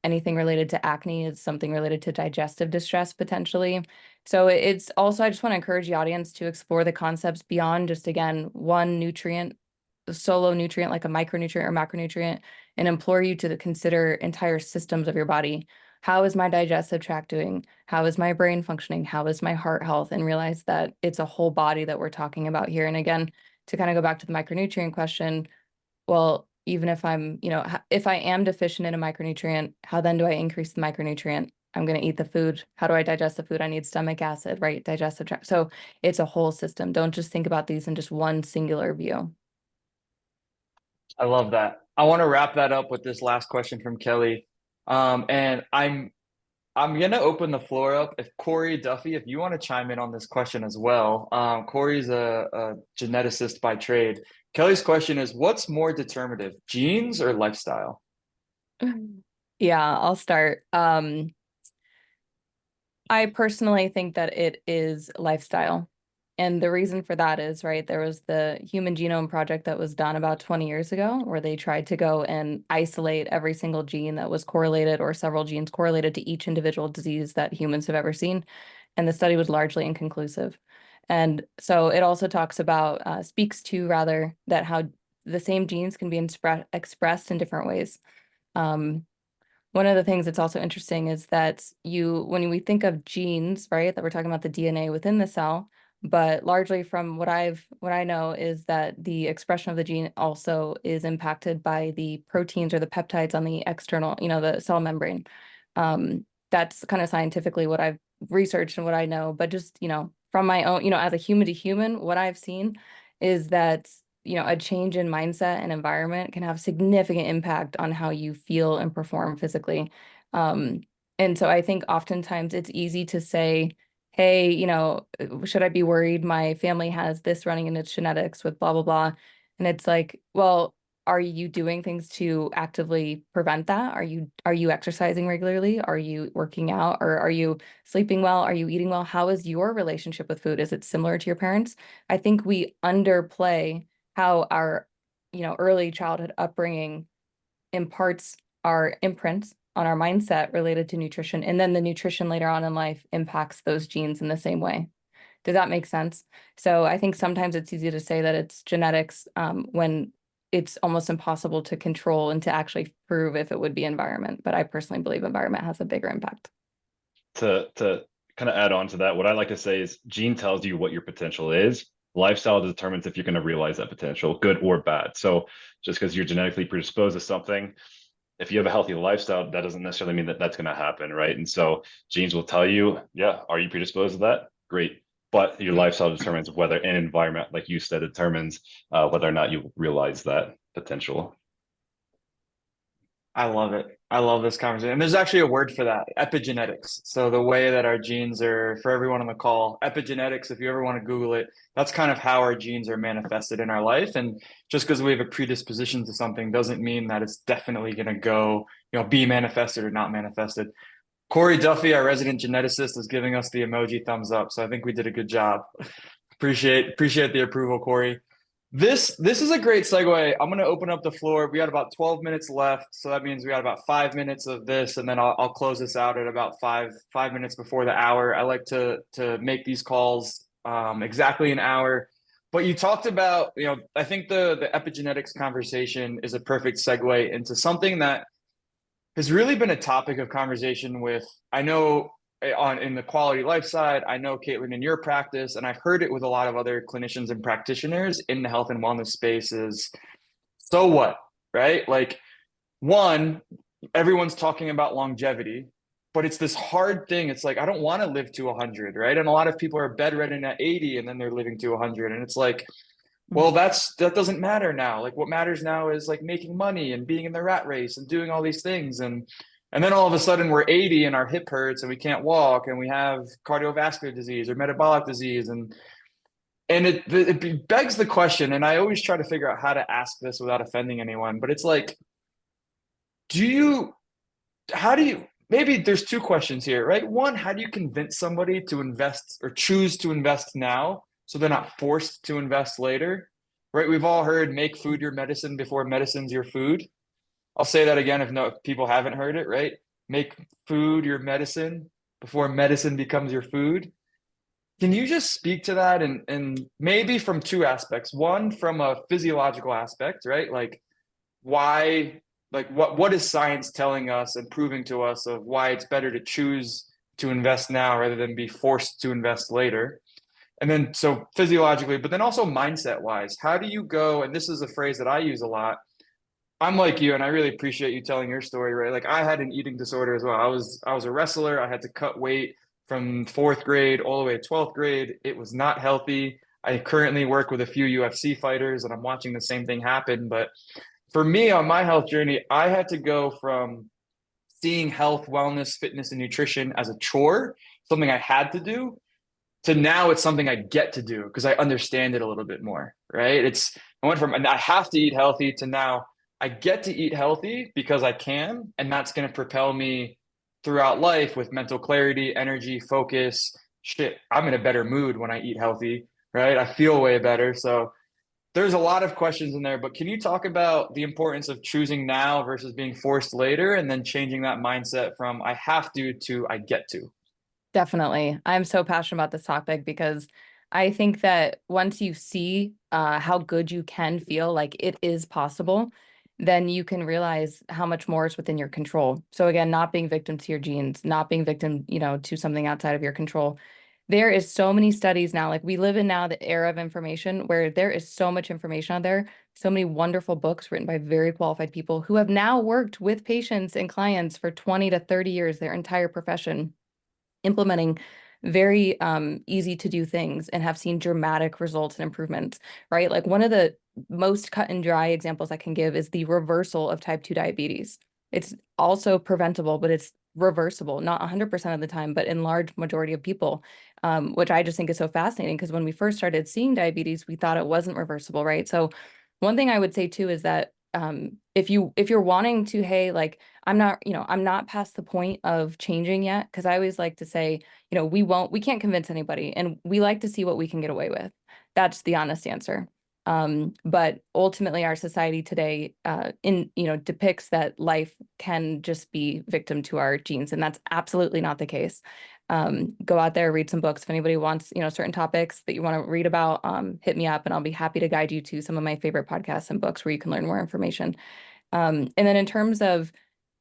B: Anything related to acne is something related to digestive distress potentially. So it's also, I just want to encourage the audience to explore the concepts beyond just, again, one nutrient, a solo nutrient like a micronutrient or macronutrient, and implore you to consider entire systems of your body. How is my digestive tract doing? How is my brain functioning? How is my heart health? And realize that it's a whole body that we're talking about here. And again, to kind of go back to the micronutrient question, well, even if I'm, if I am deficient in a micronutrient, how then do I increase the micronutrient? I'm going to eat the food. How do I digest the food? I need stomach acid, right? Digestive tract. So it's a whole system. Don't just think about these in just one singular view.
A: I love that. I want to wrap that up with this last question from Kelly. And I'm gonna open the floor up. If Corey Duffy, if you want to chime in on this question as well. Corey's a geneticist by trade. Kelly's question is, what's more determinative, genes or lifestyle?
B: Yeah, I'll start. I personally think that it is lifestyle. And the reason for that is, right, there was the Human Genome Project that was done about 20 years ago, where they tried to go and isolate every single gene that was correlated or several genes correlated to each individual disease that humans have ever seen. And the study was largely inconclusive. And so it also talks about, speaks to rather, that how the same genes can be expressed in different ways. One of the things that's also interesting is that when we think of genes, right, that we're talking about the DNA within the cell, but largely from what I know is that the expression of the gene also is impacted by the proteins or the peptides on the external, the cell membrane. That's kind of scientifically what I've researched and what I know, but just, from my own, as a human to human, what I've seen is that a change in mindset and environment can have significant impact on how you feel and perform physically. And so I think oftentimes it's easy to say, hey, should I be worried? My family has this running in its genetics with blah, blah, blah. And it's like, well, are you doing things to actively prevent that? Are you exercising regularly? Are you working out? Or are you sleeping well? Are you eating well? How is your relationship with food? Is it similar to your parents? I think we underplay how our, early childhood upbringing imparts our imprints on our mindset related to nutrition. And then the nutrition later on in life impacts those genes in the same way. Does that make sense? So I think sometimes it's easy to say that it's genetics when it's almost impossible to control and to actually prove if it would be environment. But I personally believe environment has a bigger impact.
C: To kind of add on to that, what I like to say is gene tells you what your potential is. Lifestyle determines if you're going to realize that potential, good or bad. So just because you're genetically predisposed to something, if you have a healthy lifestyle, that doesn't necessarily mean that that's going to happen, right? And so genes will tell you, yeah, are you predisposed to that? Great. But your lifestyle determines whether an environment, like you said, determines whether or not you realize that potential.
A: I love it. I love this conversation. And there's actually a word for that, epigenetics. So the way that our genes are, for everyone on the call, epigenetics, if you ever want to Google it, that's kind of how our genes are manifested in our life. And just because we have a predisposition to something doesn't mean that it's definitely going to go, be manifested or not manifested. Corey Duffy, our resident geneticist, is giving us the emoji thumbs up. So I think we did a good job. Appreciate the approval, Corey. This is a great segue. I'm going to open up the floor. We got about 12 minutes left, so that means we got about 5 minutes of this, and then I'll close this out at about five minutes before the hour. I like to make these calls exactly an hour. But you talked about, I think the epigenetics conversation is a perfect segue into something that has really been a topic of conversation with, I know in the quality life side, I know Kaitlin in your practice, and I've heard it with a lot of other clinicians and practitioners in the health and wellness space is, so what, right? Like, one, everyone's talking about longevity, but it's this hard thing. It's like, I don't want to live to 100, right? And a lot of people are bedridden at 80 and then they're living to 100. And it's like, well, that doesn't matter now. Like what matters now is like making money and being in the rat race and doing all these things. And then all of a sudden we're 80 and our hip hurts and we can't walk and we have cardiovascular disease or metabolic disease. And it begs the question, and I always try to figure out how to ask this without offending anyone, but it's like, maybe there's two questions here, right? One, how do you convince somebody to invest or choose to invest now so they're not forced to invest later, right? We've all heard make food your medicine before medicine's your food. I'll say that again if people haven't heard it, right? Make food your medicine before medicine becomes your food. Can you just speak to that and maybe from two aspects? One, from a physiological aspect, right? Like why, like what is science telling us and proving to us of why it's better to choose to invest now rather than be forced to invest later? And then so physiologically, but then also mindset wise, how do you go, and this is a phrase that I use a lot, I'm like you, and I really appreciate you telling your story, right? Like I had an eating disorder as well. I was a wrestler. I had to cut weight from fourth grade all the way to 12th grade. It was not healthy. I currently work with a few UFC fighters, and I'm watching the same thing happen. But for me, on my health journey, I had to go from seeing health, wellness, fitness, and nutrition as a chore, something I had to do, to now it's something I get to do because I understand it a little bit more, right? I went from and I have to eat healthy to now I get to eat healthy because I can, and that's going to propel me throughout life with mental clarity, energy, focus. Shit, I'm in a better mood when I eat healthy, right? I feel way better. So there's a lot of questions in there, but can you talk about the importance of choosing now versus being forced later and then changing that mindset from I have to I get to?
B: Definitely. I'm so passionate about this topic because I think that once you see how good you can feel, like it is possible, then you can realize how much more is within your control. So again, not being victim to your genes, not being victim, to something outside of your control. There is so many studies now, like we live in now the era of information where there is so much information out there, so many wonderful books written by very qualified people who have now worked with patients and clients for 20 to 30 years, their entire profession implementing very easy to do things and have seen dramatic results and improvements, right? Like one of the most cut and dry examples I can give is the reversal of type 2 diabetes. It's also preventable, but it's reversible, not 100% of the time, but in large majority of people, which I just think is so fascinating because when we first started seeing diabetes, we thought it wasn't reversible, right? So one thing I would say too is that if you're wanting to, hey, like I'm not past the point of changing yet, because I always like to say, we can't convince anybody, and we like to see what we can get away with. That's the honest answer. But ultimately, our society today, depicts that life can just be victim to our genes, and that's absolutely not the case. Go out there, read some books. If anybody wants, certain topics that you want to read about, hit me up and I'll be happy to guide you to some of my favorite podcasts and books where you can learn more information. And then in terms of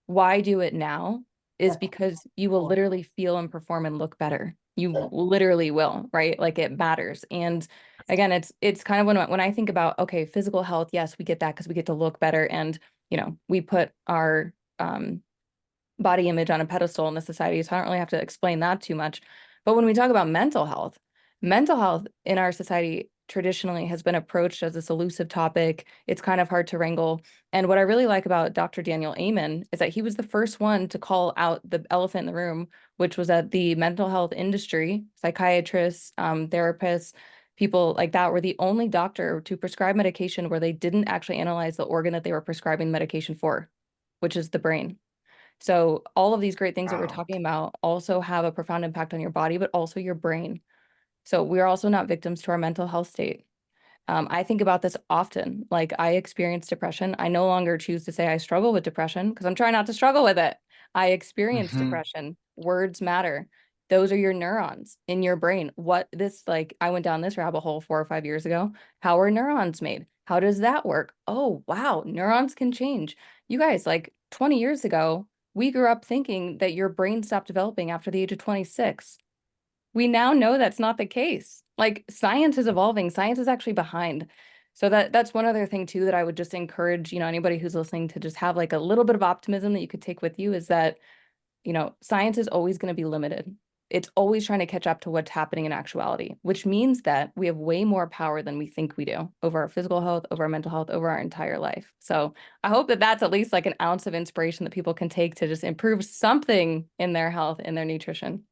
B: why do it now is because you will literally feel and perform and look better. You literally will, right? Like it matters. And again, it's kind of when I think about, okay, physical health, yes, we get that because we get to look better. And, we put our body image on a pedestal in the society. So I don't really have to explain that too much. But when we talk about mental health in our society traditionally has been approached as this elusive topic. It's kind of hard to wrangle. And what I really like about Dr. Daniel Amen is that he was the first one to call out the elephant in the room, which was that the mental health industry, psychiatrists, therapists, people like that were the only doctor to prescribe medication where they didn't actually analyze the organ that they were prescribing medication for, which is the brain. So all of these great things that we're
A: Wow.
B: talking about also have a profound impact on your body, but also your brain. So we're also not victims to our mental health state. I think about this often. Like I experience depression. I no longer choose to say I struggle with depression because I'm trying not to struggle with it. I experience
A: Hmm.
B: depression. Words matter. Those are your neurons in your brain. I went down this rabbit hole 4 or 5 years ago. How are neurons made? How does that work? Oh, wow. Neurons can change. You guys, like 20 years ago, we grew up thinking that your brain stopped developing after the age of 26. We now know that's not the case. Like science is evolving, science is actually behind. So that's one other thing too that I would just encourage, anybody who's listening to just have like a little bit of optimism that you could take with you is that, science is always going to be limited. It's always trying to catch up to what's happening in actuality, which means that we have way more power than we think we do over our physical health, over our mental health, over our entire life. So I hope that that's at least like an ounce of inspiration that people can take to just improve something in their health and their nutrition.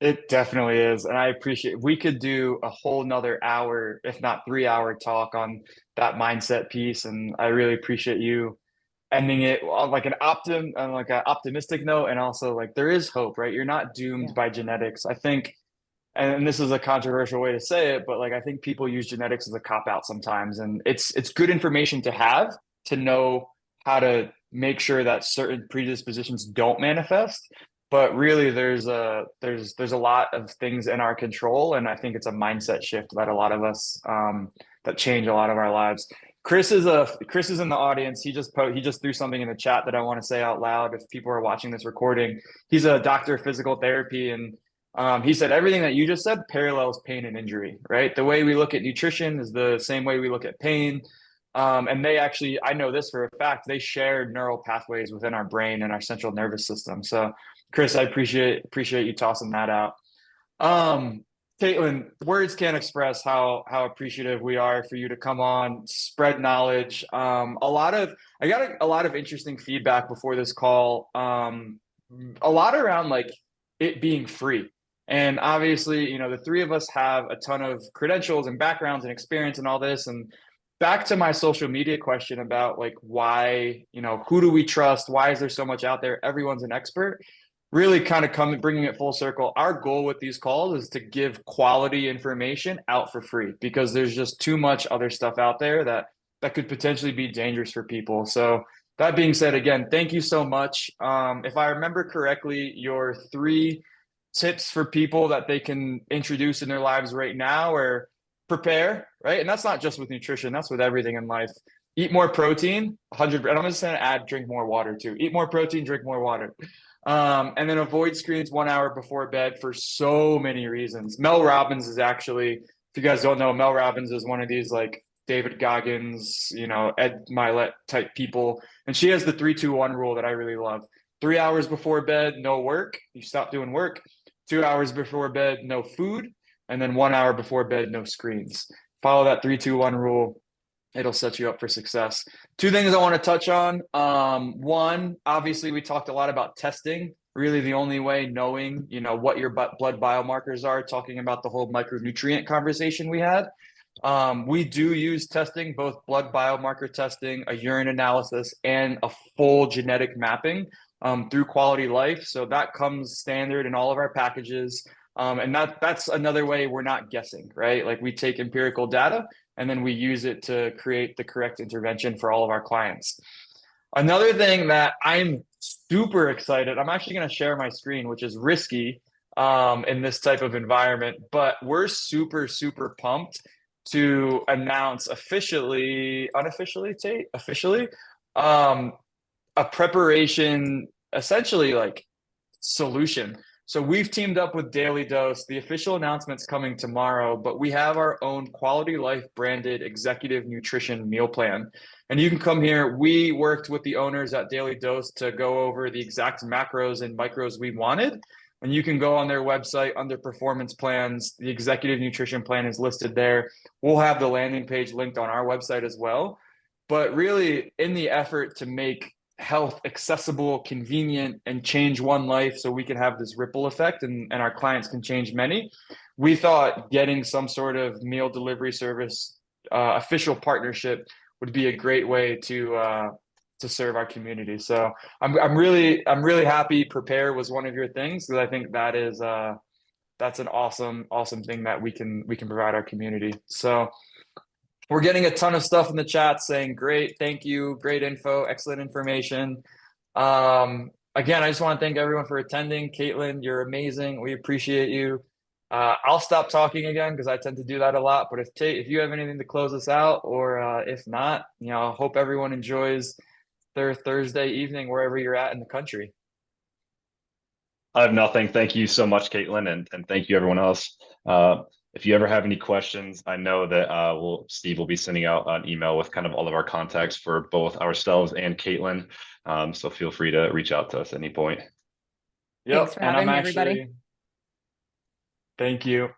A: It definitely is. And I appreciate we could do a whole nother hour, if not 3 hour talk on that mindset piece. And I really appreciate you ending it on like on like an optimistic note. And also like there is hope, right? You're not doomed
B: Yeah.
A: by genetics. I think, and this is a controversial way to say it, but like I think people use genetics as a cop out sometimes. And it's good information to have to know how to make sure that certain predispositions don't manifest. But really there's a lot of things in our control. And I think it's a mindset shift that a lot of us that change a lot of our lives. Chris is in the audience. He just threw something in the chat that I want to say out loud if people are watching this recording. He's a doctor of physical therapy, and he said everything that you just said parallels pain and injury, right? The way we look at nutrition is the same way we look at pain. And they actually, I know this for a fact, they shared neural pathways within our brain and our central nervous system. So, Chris, I appreciate you tossing that out. Um, Kaitlin, words can't express how appreciative we are for you to come on, spread knowledge. I got a lot of interesting feedback before this call. A lot around like it being free. And obviously, the three of us have a ton of credentials and backgrounds and experience and all this. And back to my social media question about like why, who do we trust? Why is there so much out there? Everyone's an expert. Really kind of bringing it full circle. Our goal with these calls is to give quality information out for free because there's just too much other stuff out there that could potentially be dangerous for people. So that being said, again, thank you so much. If I remember correctly, your 3 tips for people that they can introduce in their lives right now or prepare, right? And that's not just with nutrition, that's with everything in life. Eat more protein, 100, and I'm just going to add drink more water too. Eat more protein, drink more water. And then avoid screens 1 hour before bed for so many reasons. Mel Robbins is actually, if you guys don't know, Mel Robbins is one of these like David Goggins, Ed Milet type people. And she has the 3-2-1 rule that I really love. 3 hours before bed, no work. You stop doing work. 2 hours before bed, no food. And then 1 hour before bed, no screens. Follow that 3-2-1 rule. It'll set you up for success. 2 things I want to touch on. One, obviously, we talked a lot about testing. Really, the only way knowing, what your blood biomarkers are, talking about the whole micronutrient conversation we had. We do use testing, both blood biomarker testing, a urine analysis, and a full genetic mapping through Quality Life. So that comes standard in all of our packages. And that's another way we're not guessing, right? Like we take empirical data and then we use it to create the correct intervention for all of our clients. Another thing that I'm super excited, I'm actually going to share my screen, which is risky in this type of environment, but we're super, super pumped to announce unofficially, Tate, officially, a preparation, essentially like solution. So we've teamed up with Daily Dose. The official announcement's coming tomorrow, but we have our own Quality Life branded executive nutrition meal plan. And you can come here. We worked with the owners at Daily Dose to go over the exact macros and micros we wanted. And you can go on their website under performance plans. The executive nutrition plan is listed there. We'll have the landing page linked on our website as well. But really, in the effort to make health accessible, convenient, and change one life so we can have this ripple effect and our clients can change many, we thought getting some sort of meal delivery service official partnership would be a great way to serve our community. So I'm really happy Prepare was one of your things because I think that's an awesome thing that we can provide our community. So we're getting a ton of stuff in the chat saying, great, thank you, great info, excellent information. Again, I just want to thank everyone for attending. Kaitlin, you're amazing. We appreciate you. I'll stop talking again because I tend to do that a lot. But if you have anything to close us out, or if not, hope everyone enjoys their Thursday evening wherever you're at in the country.
C: I have nothing. Thank you so much, Kaitlin, and thank you everyone else. If you ever have any questions, I know that Steve will be sending out an email with kind of all of our contacts for both ourselves and Kaitlin. So feel free to reach out to us at any point.
B: Thanks for having me, everybody.
A: Thank you.